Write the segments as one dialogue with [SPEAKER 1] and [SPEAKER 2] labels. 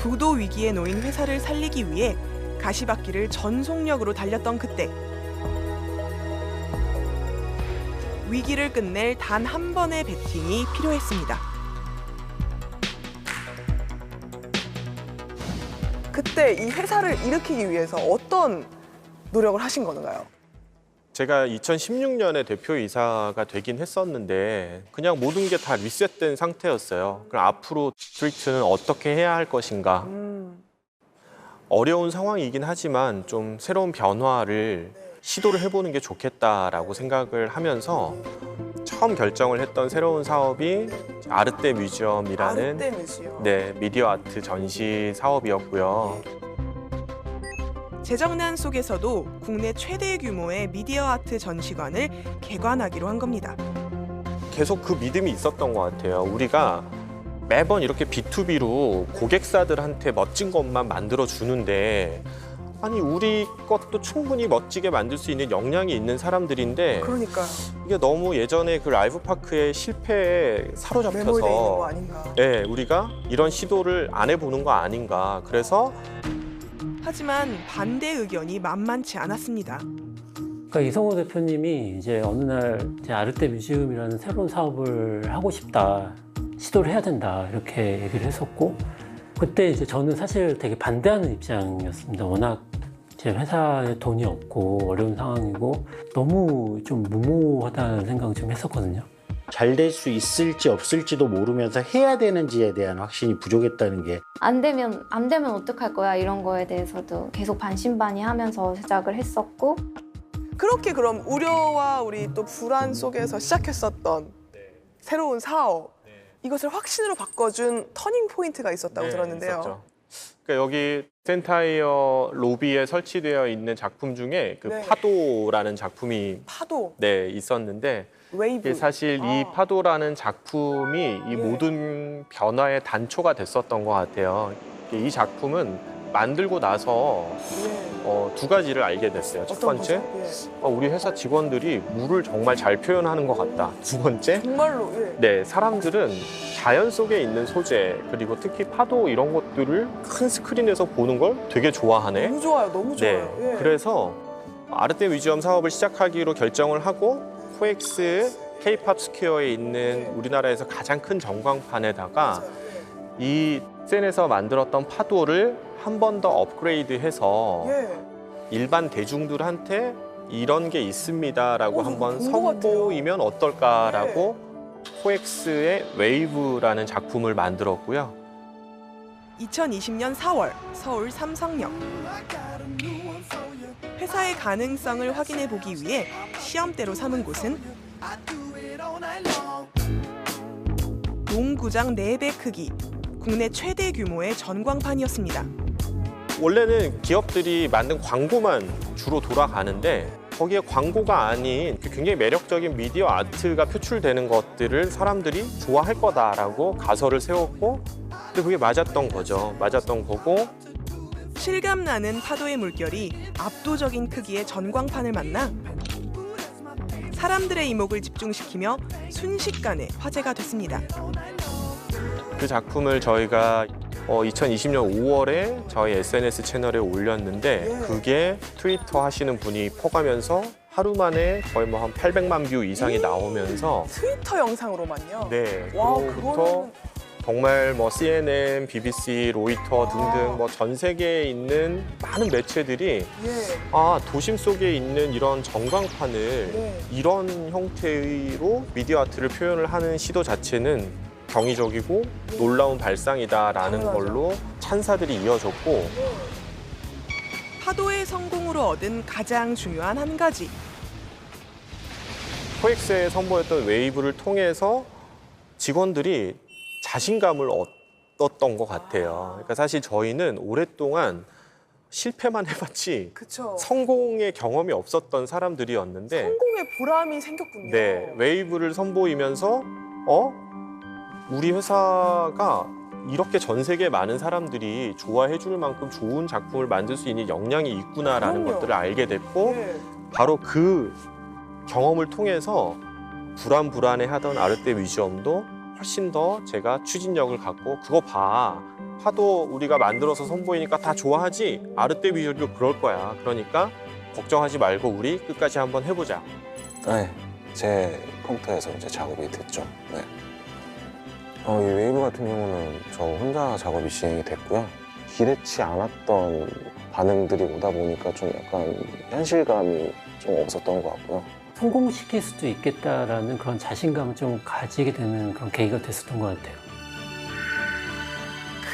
[SPEAKER 1] 부도 위기에 놓인 회사를 살리기 위해 가시밭길을 전속력으로 달렸던 그때 위기를 끝낼 단 한 번의 배팅이 필요했습니다. 그때 이 회사를 일으키기 위해서 어떤 노력을 하신 건가요?
[SPEAKER 2] 제가 2016년에 대표이사가 되긴 했었는데 그냥 모든 게 다 리셋된 상태였어요. 그럼 앞으로 스트리트는 어떻게 해야 할 것인가. 어려운 상황이긴 하지만 좀 새로운 변화를 시도를 해보는 게 좋겠다라고 생각을 하면서 처음 결정을 했던 새로운 사업이 아르떼 뮤지엄이라는
[SPEAKER 1] 아르떼 뮤지엄.
[SPEAKER 2] 네, 미디어 아트 전시 사업이었고요.
[SPEAKER 1] 재정난 속에서도 국내 최대 규모의 미디어 아트 전시관을 개관하기로 한 겁니다.
[SPEAKER 2] 계속 그 믿음이 있었던 것 같아요. 우리가 매번 이렇게 B2B로 고객사들한테 멋진 것만 만들어 주는데 아니 우리 것도 충분히 멋지게 만들 수 있는 역량이 있는 사람들인데
[SPEAKER 1] 그러니까
[SPEAKER 2] 이게 너무 예전에 그 라이브 파크의 실패에
[SPEAKER 1] 매몰돼 있는 거
[SPEAKER 2] 사로잡혀서
[SPEAKER 1] 아닌가.
[SPEAKER 2] 네, 우리가 이런 시도를 안 해보는 거 아닌가. 그래서
[SPEAKER 1] 하지만 반대 의견이 만만치 않았습니다.
[SPEAKER 3] 그러니까 이성호 대표님이 이제 어느 날 이제 아르떼 뮤지엄이라는 새로운 사업을 하고 싶다, 시도를 해야 된다 이렇게 얘기를 했었고, 그때 이제 저는 사실 되게 반대하는 입장이었습니다. 워낙 제 회사에 돈이 없고 어려운 상황이고 너무 좀 무모하다는 생각을 좀 했었거든요.
[SPEAKER 4] 잘 될 수 있을지 없을지도 모르면서 해야 되는지에 대한 확신이 부족했다는 게
[SPEAKER 5] 안 되면 어떡할 거야 이런 거에 대해서도 계속 반신반의하면서 시작을 했었고
[SPEAKER 1] 그렇게 그럼 우려와 우리 또 불안 속에서 시작했었던 새로운 사업, 이것을 확신으로 바꿔준 터닝 포인트가 있었다고 들었는데요.
[SPEAKER 2] 있었죠. 그러니까 여기 센타이어 로비에 설치되어 있는 작품 중에 그
[SPEAKER 1] 네.
[SPEAKER 2] 파도라는 작품이
[SPEAKER 1] 파도,
[SPEAKER 2] 네, 있었는데
[SPEAKER 1] 웨이브.
[SPEAKER 2] 이게 사실 이 파도라는 작품이 이 모든 변화의 단초가 됐었던 것 같아요. 이 작품은 만들고 나서 두 가지를 알게 됐어요. 첫
[SPEAKER 1] 어떤
[SPEAKER 2] 번째,
[SPEAKER 1] 거죠?
[SPEAKER 2] 우리 회사 직원들이 물을 정말 잘 표현하는 것 같다. 두 번째,
[SPEAKER 1] 정말로
[SPEAKER 2] 네, 사람들은 자연 속에 있는 소재, 그리고 특히 파도 이런 것들을 큰 스크린에서 보는 걸 되게 좋아하네.
[SPEAKER 1] 너무 좋아요, 너무 좋아요.
[SPEAKER 2] 네, 그래서 아르떼 뮤지엄 사업을 시작하기로 결정을 하고 코엑스 K-팝 스퀘어에 있는 우리나라에서 가장 큰 전광판에다가 이 센에서 만들었던 파도를 한 번 더 업그레이드해서 일반 대중들한테 이런 게 있습니다라고 한번 선보이면 어떨까라고 코엑스의 웨이브라는 작품을 만들었고요.
[SPEAKER 1] 2020년 4월 서울 삼성역. 회사의 가능성을 확인해 보기 위해 시험대로 삼은 곳은 농구장 4배 크기, 국내 최대 규모의 전광판이었습니다.
[SPEAKER 2] 원래는 기업들이 만든 광고만 주로 돌아가는데 거기에 광고가 아닌 굉장히 매력적인 미디어 아트가 표출되는 것들을 사람들이 좋아할 거다라고 가설을 세웠고, 근데 그게 맞았던 거죠. 맞았던 거고,
[SPEAKER 1] 실감나는 파도의 물결이 압도적인 크기의 전광판을 만나 사람들의 이목을 집중시키며 순식간에 화제가 됐습니다.
[SPEAKER 2] 그 작품을 저희가 2020년 5월에 저희 SNS 채널에 올렸는데 그게 트위터 하시는 분이 퍼가면서 하루 만에 거의 뭐 한 800만 뷰 이상이 나오면서
[SPEAKER 1] 트위터 영상으로만요?
[SPEAKER 2] 네,
[SPEAKER 1] 와,
[SPEAKER 2] 그로부터
[SPEAKER 1] 그거는
[SPEAKER 2] 정말 뭐 CNN, BBC, 로이터 등등 뭐 전 세계에 있는 많은 매체들이 도심 속에 있는 이런 전광판을 이런 형태로 미디어 아트를 표현을 하는 시도 자체는 경이적이고 놀라운 발상이다라는 걸로 찬사들이 이어졌고,
[SPEAKER 1] 파도의 성공으로 얻은 가장 중요한 한 가지.
[SPEAKER 2] 코엑스에 선보였던 웨이브를 통해서 직원들이 자신감을 얻었던 것 같아요. 그러니까 사실 저희는 오랫동안 실패만 해봤지 성공의 경험이 없었던 사람들이었는데
[SPEAKER 1] 성공의 보람이 생겼군요.
[SPEAKER 2] 네, 웨이브를 선보이면서 우리 회사가 이렇게 전 세계 많은 사람들이 좋아해 줄 만큼 좋은 작품을 만들 수 있는 역량이 있구나라는 것들을 알게 됐고, 바로 그 경험을 통해서 불안해하던 아르떼 뮤지엄도 훨씬 더 제가 추진력을 갖고 그거 봐, 하도 우리가 만들어서 선보이니까 다 좋아하지? 아르떼 비주얼도 그럴 거야. 그러니까 걱정하지 말고 우리 끝까지 한번 해보자.
[SPEAKER 6] 네, 제 컴퓨터에서 이제 작업이 됐죠. 네. 이 웨이브 같은 경우는 저 혼자 작업이 진행이 됐고요. 기대치 않았던 반응들이 오다 보니까 좀 약간 현실감이 좀 없었던 것 같고요.
[SPEAKER 3] 성공시킬 수도 있겠다라는 그런 자신감을 좀 가지게 되는 그런 계기가 됐었던 것 같아요.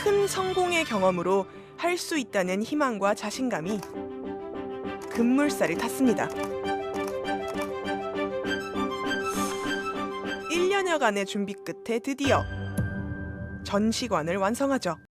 [SPEAKER 1] 큰 성공의 경험으로 할 수 있다는 희망과 자신감이 급물살을 탔습니다. 1년여간의 준비 끝에 드디어 전시관을 완성하죠.